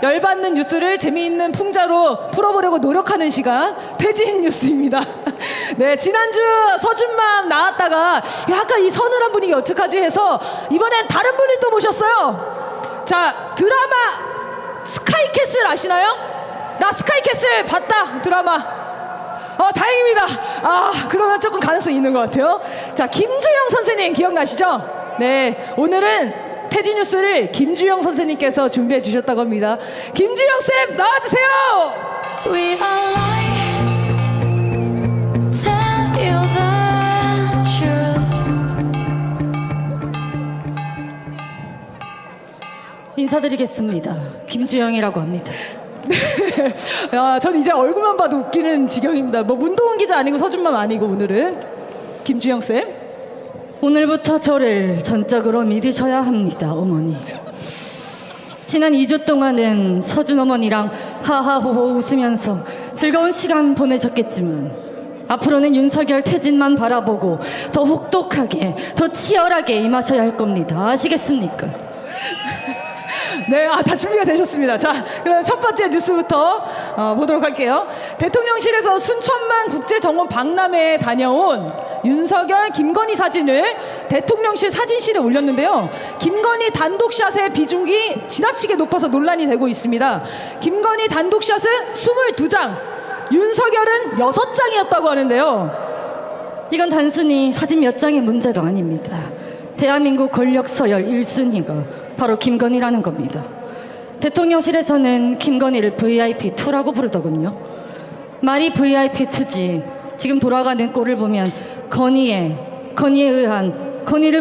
열받는 뉴스를 재미있는 풍자로 풀어보려고 노력하는 시간, 퇴진 뉴스입니다. 네, 지난주 서준맘 나왔다가 약간 이 서늘한 분위기 어떡하지 해서 이번엔 다른 분을 또 모셨어요. 자, 드라마 스카이캐슬 아시나요? 나 스카이캐슬 봤다, 드라마. 다행입니다. 그러면 조금 가능성이 있는 것 같아요. 자, 김주영 선생님 기억나시죠? 네, 오늘은 태진 뉴스를 김주영 선생님께서 준비해 주셨다고 합니다. 김주영 쌤 나와주세요. We are lying, tell you the truth. 인사드리겠습니다. 김주영이라고 합니다. 전 이제 얼굴만 봐도 웃기는 지경입니다. 뭐 문동훈 기자 아니고 서준맘 아니고 오늘은 김주영 쌤. 오늘부터 저를 전적으로 믿으셔야 합니다, 어머니. 지난 2주 동안은 서준 어머니랑 하하호호 웃으면서 즐거운 시간 보내셨겠지만 앞으로는 윤석열 퇴진만 바라보고 더 혹독하게, 더 치열하게 임하셔야 할 겁니다. 아시겠습니까? 네, 다 준비가 되셨습니다. 자, 그럼 첫 번째 뉴스부터 보도록 할게요. 대통령실에서 순천만 국제정원 박람회에 다녀온 윤석열, 김건희 사진을 대통령실 사진실에 올렸는데요. 김건희 단독샷의 비중이 지나치게 높아서 논란이 되고 있습니다. 김건희 단독샷은 22장, 윤석열은 6장이었다고 하는데요. 이건 단순히 사진 몇 장의 문제가 아닙니다. 대한민국 권력 서열 1순위가 바로 김건희라는 겁니다. 대통령실에서는 김건희를 VIP2라고 부르더군요. 말이 VIP2지 지금 돌아가는 꼴을 보면 건희를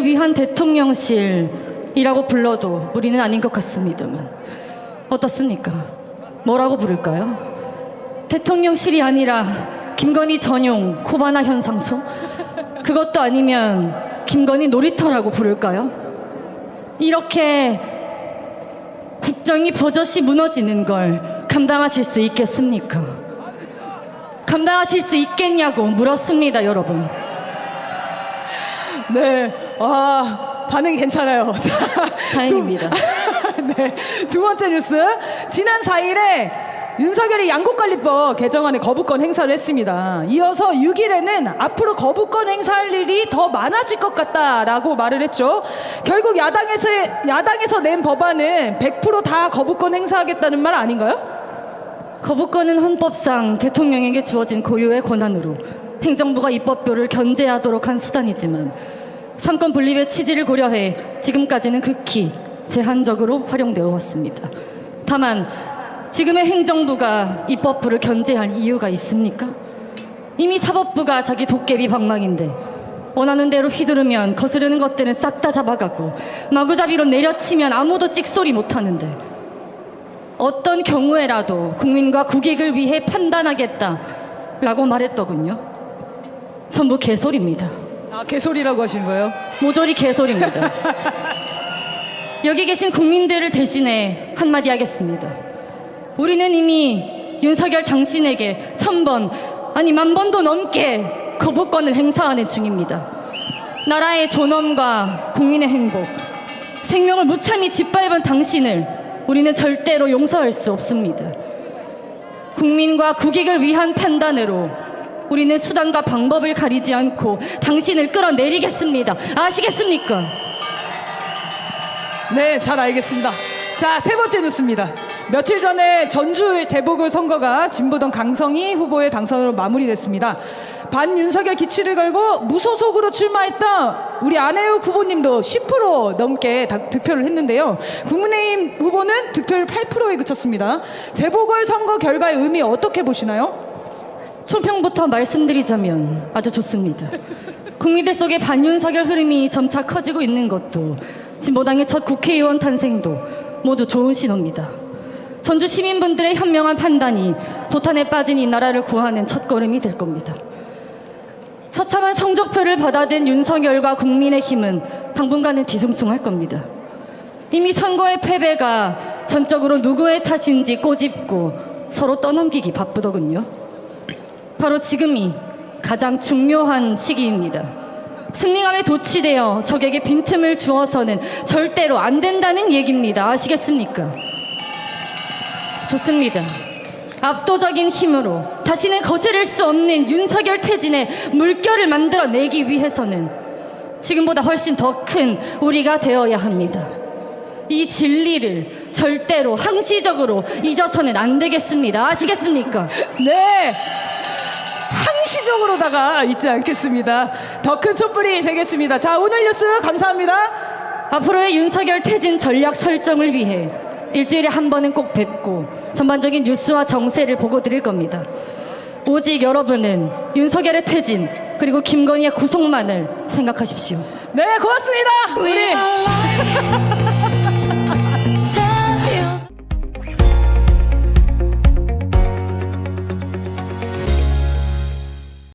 위한 대통령실이라고 불러도 무리는 아닌 것 같습니다만 어떻습니까? 뭐라고 부를까요? 대통령실이 아니라 김건희 전용 코바나 현상소? 그것도 아니면 김건희 놀이터라고 부를까요? 이렇게 국정이 버젓이 무너지는 걸 감당하실 수 있겠습니까? 감당하실 수 있겠냐고 물었습니다, 여러분. 네, 반응이 괜찮아요. 자, 다행입니다. 네, 두 번째 뉴스. 지난 4일에 윤석열이 양곡관리법 개정안에 거부권 행사를 했습니다. 이어서 6일에는 앞으로 거부권 행사할 일이 더 많아질 것 같다라고 말을 했죠. 결국 야당에서 낸 법안은 100% 다 거부권 행사하겠다는 말 아닌가요? 거부권은 헌법상 대통령에게 주어진 고유의 권한으로 행정부가 입법료를 견제하도록 한 수단이지만 삼권 분립의 취지를 고려해 지금까지는 극히 제한적으로 활용되어 왔습니다. 다만 지금의 행정부가 입법부를 견제할 이유가 있습니까? 이미 사법부가 자기 도깨비 방망인데 원하는 대로 휘두르면 거스르는 것들은 싹 다 잡아가고 마구잡이로 내려치면 아무도 찍소리 못하는데 어떤 경우에라도 국민과 국익을 위해 판단하겠다라고 말했더군요. 전부 개소리입니다. 개소리라고 하시는 거예요? 모조리 개소리입니다. 여기 계신 국민들을 대신해 한마디 하겠습니다. 우리는 이미 윤석열 당신에게 1000번 아니 10,000번도 넘게 거부권을 행사하는 중입니다. 나라의 존엄과 국민의 행복, 생명을 무참히 짓밟은 당신을 우리는 절대로 용서할 수 없습니다. 국민과 국익을 위한 판단으로 우리는 수단과 방법을 가리지 않고 당신을 끌어내리겠습니다. 아시겠습니까? 네, 잘 알겠습니다. 자, 세 번째 뉴스입니다. 며칠 전에 전주 재보궐선거가 진보당 강성희 후보의 당선으로 마무리됐습니다. 반윤석열 기치를 걸고 무소속으로 출마했던 우리 안혜욱 후보님도 10% 넘게 득표를 했는데요. 국민의힘 후보는 득표율 8%에 그쳤습니다. 재보궐선거 결과의 의미 어떻게 보시나요? 총평부터 말씀드리자면 아주 좋습니다. 국민들 속에 반윤석열 흐름이 점차 커지고 있는 것도 진보당의 첫 국회의원 탄생도 모두 좋은 신호입니다. 전주 시민분들의 현명한 판단이 도탄에 빠진 이 나라를 구하는 첫걸음이 될 겁니다. 처참한 성적표를 받아든 윤석열과 국민의힘은 당분간은 뒤숭숭할 겁니다. 이미 선거의 패배가 전적으로 누구의 탓인지 꼬집고 서로 떠넘기기 바쁘더군요. 바로 지금이 가장 중요한 시기입니다. 승리감에 도취되어 적에게 빈틈을 주어서는 절대로 안 된다는 얘기입니다. 아시겠습니까? 좋습니다. 압도적인 힘으로 다시는 거스를 수 없는 윤석열 퇴진의 물결을 만들어내기 위해서는 지금보다 훨씬 더 큰 우리가 되어야 합니다. 이 진리를 절대로 항시적으로 잊어서는 안 되겠습니다. 아시겠습니까? 네. 항시적으로다가 잊지 않겠습니다. 더 큰 촛불이 되겠습니다. 자, 오늘 뉴스 감사합니다. 앞으로의 윤석열 퇴진 전략 설정을 위해 일주일에 한 번은 꼭 뵙고 전반적인 뉴스와 정세를 보고 드릴 겁니다. 오직 여러분은 윤석열의 퇴진 그리고 김건희의 구속만을 생각하십시오. 네, 고맙습니다. We 우리 are light.